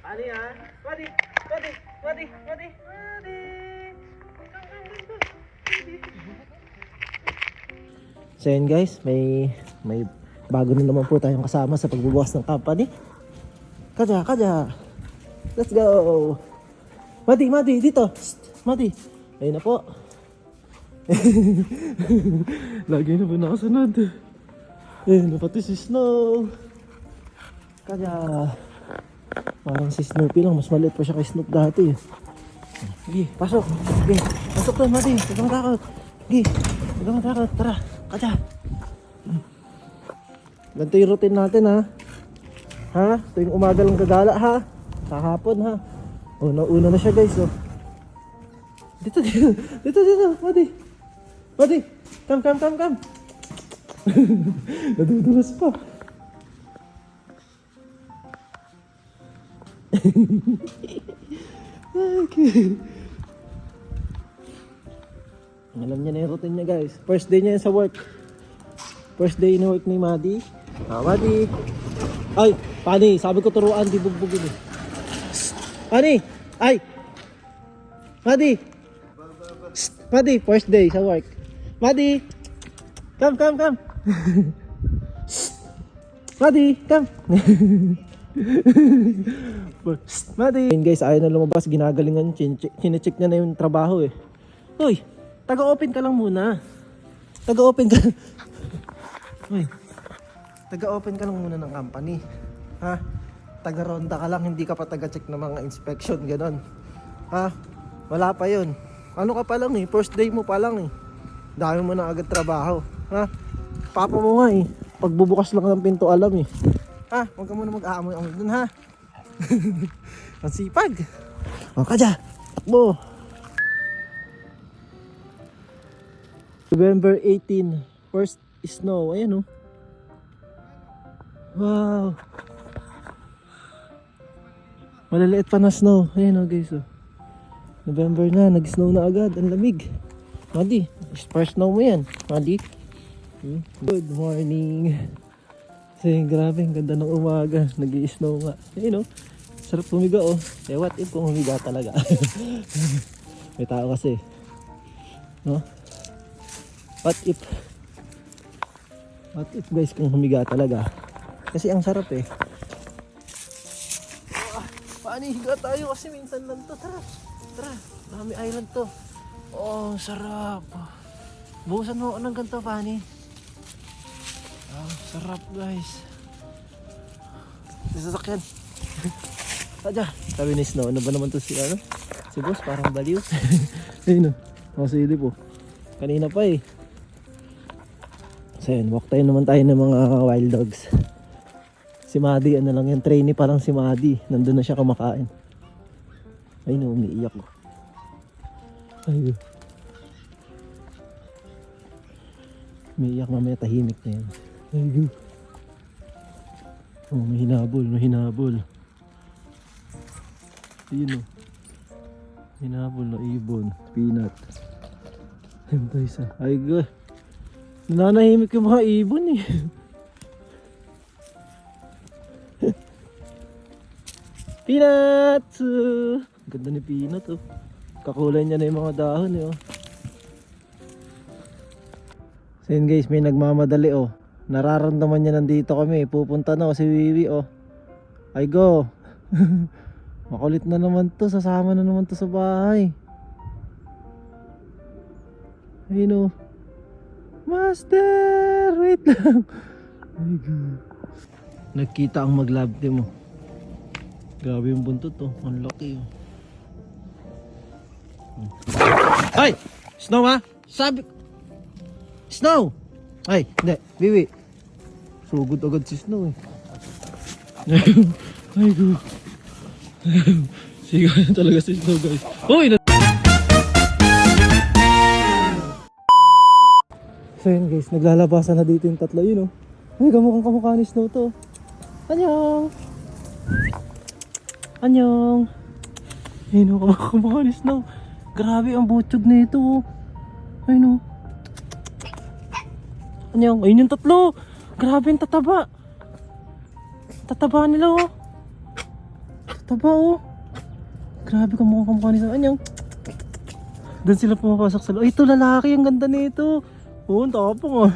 Paano yan? Madi! Madi! Madi! Madi! Madi! So yun guys, may bago na naman po tayong kasama sa pagbubukas ng company. Kaja, kaja. Let's go. Madi, Madi, dito. Shh, Madi. Ayun na po. Lagi na po nakasunod. Ayun na pati si Snow. Kaja. Parang si Snoopy lang, mas maliit pa siya kay Snoop dati. Sige, pasok. Sige, pasok doon, Madi. Huwag kang matakot. Sige, huwag kang matakot. Tara, kaja. Ganito yung routine natin, ha? Ha? Ito yung umaga lang gagala, ha? Sa hapon, ha? Una na siya, guys, oh. Dito. Madi. Madi. Come. Nadudulas pa. Okay. Alam niya na yung routine niya, guys. First day niya sa work. First day na work ni Madi. Madi. Ay, Pani, sabi ko turuan, di bugbugin eh. Pani, ay. Madi. Madi, first day sa work. Madi. Come. Madi, come. Madi. Ayun guys, ayaw na lumabas, ginagalingan, chinecheck niya na yung trabaho eh. Uy, taga-open ka lang muna. Taga-open ka. Uy, taga-open ka lang muna ng company. Ha? Taga-ronda ka lang, hindi ka pa taga-check ng mga inspection, gano'n. Ha? Wala pa yun. Ano ka pa lang eh, first day mo pa lang eh. Dami mo na agad trabaho. Ha? Papa mo nga eh, pagbubukas lang ng pinto alam eh. Ha? Huwag ka muna mag-aamoy-amoy dun ha. Ang sipag. O kaja, takbo. November 18, first snow. Ayan o. Wow. Maliliit pa na snow. Ayan o guys o. November na, nag-snow na agad. Ang lamig. Madi, first snow mo yan. Madi. Good morning. Kasi grabe, ang ganda ng umaga. Nag-i-snow nga. Ayun o. Sarap humiga o. Eh what if kung humiga talaga. May tao kasi. No? What if guys kung humiga talaga. Kasi ang sarap eh. Paano higa tayo kasi minsan lang to. Tara. Dami island to. Oh, sarap. Buhusan mo ako ng ganito, Pani. Sarap guys. Sa sasakyan. Adya. Sabi ni Snow, ano ba naman to si ano? Si boss parang baliw. Ayun o. Silip po. Kanina pa eh. So yun, walk tayo naman tayo ng mga wild dogs. Si Madi, ano lang yan, trainee pa lang si Madi. Nandun na siya kumakain. Ayun o, umiiyak ko. Ayun. Umiiyak mamaya, tahimik na yan. Ayun. Oh, may hinabol. Ayun o. Hinabol na ibon, peanut. Ayun pa isa. Ay God. Nananahimik yung mga ibon eh. Peanut! Ganda ni Peanut oh. Kakulay niya na yung mga dahon eh oh. So yun guys, may nagmamadali oh. Nararamdaman niya nandito kami. Pupunta na si Wiwi oh. Ay go. Makulit na naman to. Sasama na naman to sa bahay. Ayun oh. Master! Wait lang. Ay God. Nagkita ang mag-lab team oh. Grabe yung buntot oh. Ang laki oh. Ay! Snow ha? Sabi... Snow! Ay, hindi. Bibi. Sugod agad si Snow eh. Ay God. Sigaw na talaga si Snow guys. Uy! So yun guys, naglalabasan na dito yung tatlo yun oh. Ay, kamukha ni Snow to. Annyeong! Annyeong! Ayun oh, kamukha ni Snow. Grabe ang butchog na ito oh. Ayun oh. Annyeong! Ayun yung tatlo! Grabe yung tataba! Tataba nila oh. Taba oh. Grabe ka mukha kamukha ni sa anyang. Doon sila pumapasok sa loob. Ay, ito lalaki. Ang ganda nito. Oo, ang tapang oh.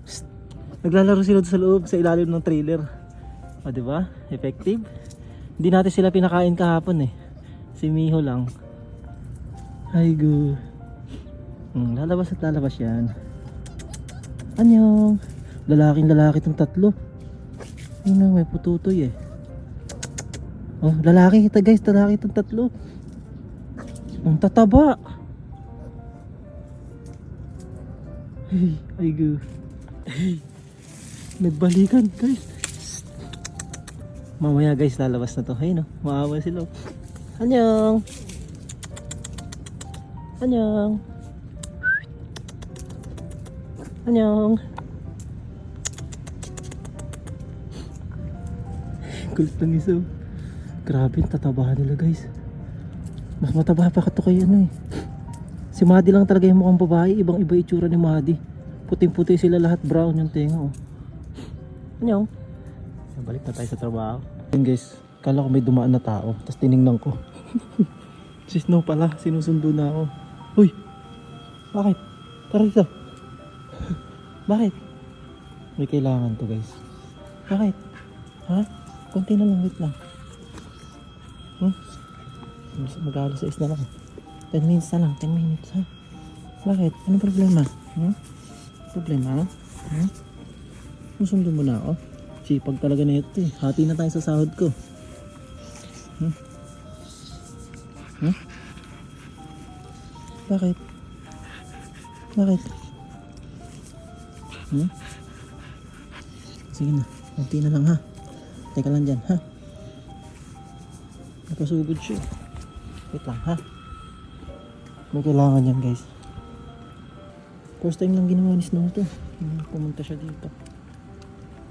Psst. Naglalaro sila sa loob sa ilalim ng trailer. O, diba? Effective. Hindi natin sila pinakain kahapon eh. Si Miho lang. Ay, go. Lalabas at lalabas yan. Anyong. Lalaking lalaki itong tatlo. Yun na, may pututoy eh. Oh, lalaki kita guys. Lalaki itong tatlo. Ang tataba. Ay, go. Nagbalikan guys. Mamaya guys lalabas na to. Ayun oh, maawa sila. Anyong. Anyong. Anyong. Kulit lang isa. Grabe yung tatabahan nila guys. Mas mataba pa ka to kay ano eh. Si Madi lang talaga yung mukhang babae. Ibang iba itsura ni Madi. Puting-puti sila lahat, brown yung tenga oh. Anyong. Balik na tayo sa trabaho. Yun guys, kala ko may dumaan na tao. Tapos tinignan ko. Si Snow pala, sinusundo na ako. Uy! Bakit? Tara dito. Bakit? May kailangan to guys. Bakit? Ha? Konti na lang, wait lang. Mag-alas 6 na lang. 10 minutes na lang, 10 minutes ha. Bakit? Anong problema? Problema? Susundo mo na ako? Sipag talaga na ito eh. Hati na tayo sa sahod ko. Bakit? Bakit? Sige na, konti na lang ha. Teka lang dyan ha. Napasugod siya. Wait lang ha. May kailangan yan guys. First time lang ginawa ni Snow to. Pumunta siya dito.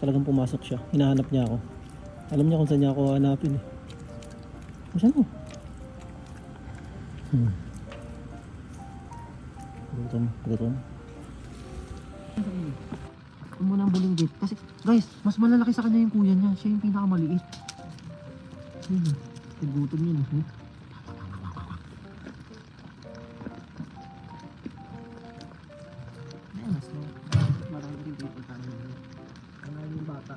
Talagang pumasok siya. Hinahanap niya ako. Alam niya kung saan niya ako hanapin eh. Saan mo? Gutom. Ako muna ang buling gate. Kasi guys, mas malalaki sa kanya yung kuya niya. Siya yung pinakamaliit. Gutom yun eh. Marami rin dito tayo. Marami yung bata.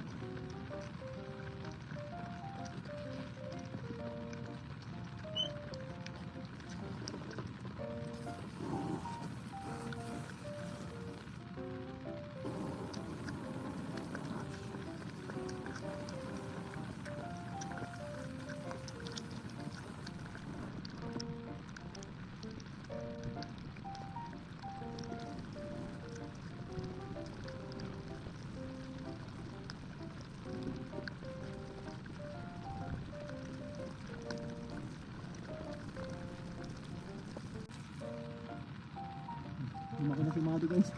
Lumaki na si Madi guys.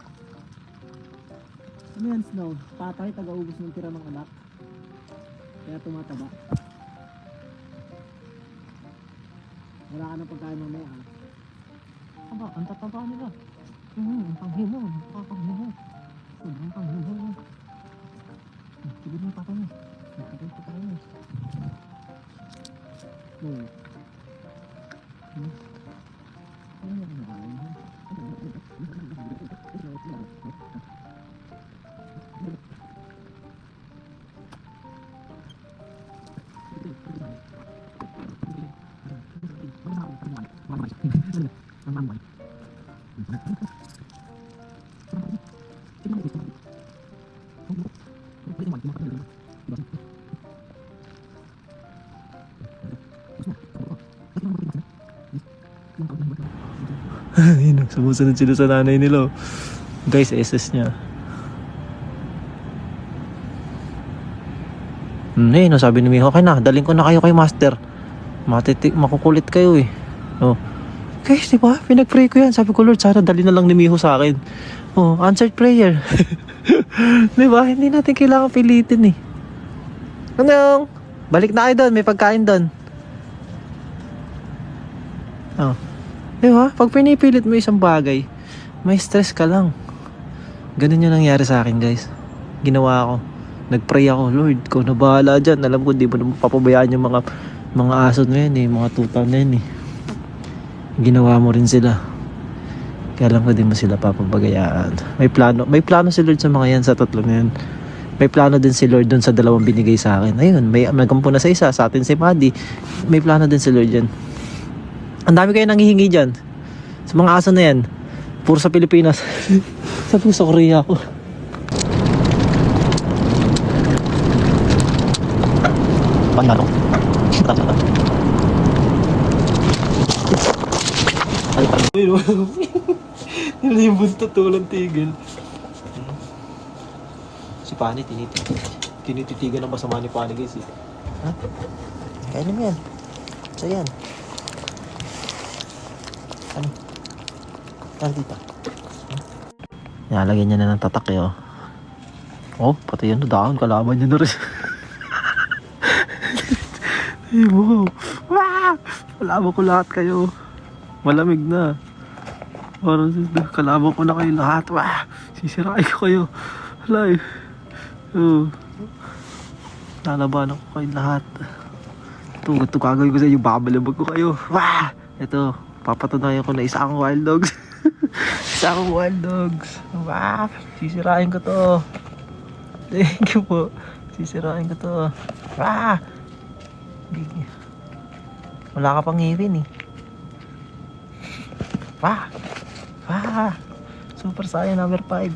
Ano yan Snow? Patay, taga-ubos ng tira ng anak. Kaya tumataba. Wala ka ng pagkain mamaya ha. Aba, ang tataba nila. Ang panghimo. Ang panghimo. Sige mo papa mo. Nagkakain pa tayo. Ano yung nakain ha? Ayun, sumusunod sila sa nanay nila. Guys, SS niya. Ayun, sabi ni Miho, okay na, daling ko na kayo kay Master. Makukulit kayo eh. Oh. Guys, diba? Pinag-pray ko yan. Sabi ko, Lord, sana dali na lang ni Miho sa akin. Oh, answered prayer. Diba? Hindi natin kailangan pilitin eh. Ano? Balik na kayo doon, may pagkain doon. Oh. Diba? Pag pinipilit mo isang bagay, may stress ka lang. Ganun yung nangyari sa akin guys. Ginawa ko. Nagpray ako, Lord, ikaw na bahala dyan. Alam ko, di mo naman papabayaan yung mga aso na yun eh, mga tuta na yun eh. Ginawa mo rin sila. Kaya alam ko, di mo sila papabayaan. May plano si Lord sa mga yan, sa tatlo na yan. May plano din si Lord dun sa 2 binigay sa akin. Ayun, may nagkampo na sa isa, sa atin si Maddie. May plano din si Lord dyan. Ang dami kayo nanghihingi dyan. Sa mga aso na yan. Puro sa Pilipinas. Sabi ko sa Korea ako. Panalo. Hindi yung buntot walang tigil. Si Pani tinititigan ang masama ni Pani guys eh. Ha? Kainin mo yan. So yan. Ano? Ano dito? Nalagyan niya na ng tatak eh oh. Oh, pati yan dahon. Kalaban niya na rin. Ay mo. Kalaban ko lahat kayo. Malamig na. Parang kalaban ko na kayo lahat. Wah! Sisirain ko kayo. Halay. Lalabanan ko kayo lahat. Ito kagawin ko sa inyo. Babalabag ko kayo. Wah! Ito. Papatunayan ko na isa akong wild dogs. Isa akong wild dogs. Wah! Sisirain ko to. Thank you po. Sisirain ko to. Wah! Wala ka pang ngipin eh. Wah! Wah! Super Saiyan number 5.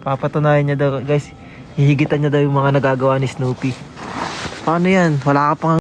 Papatunayan niya daw guys. Hihigitan niya daw yung mga nagagawa ni Snoopy. Paano yan? Wala ka pang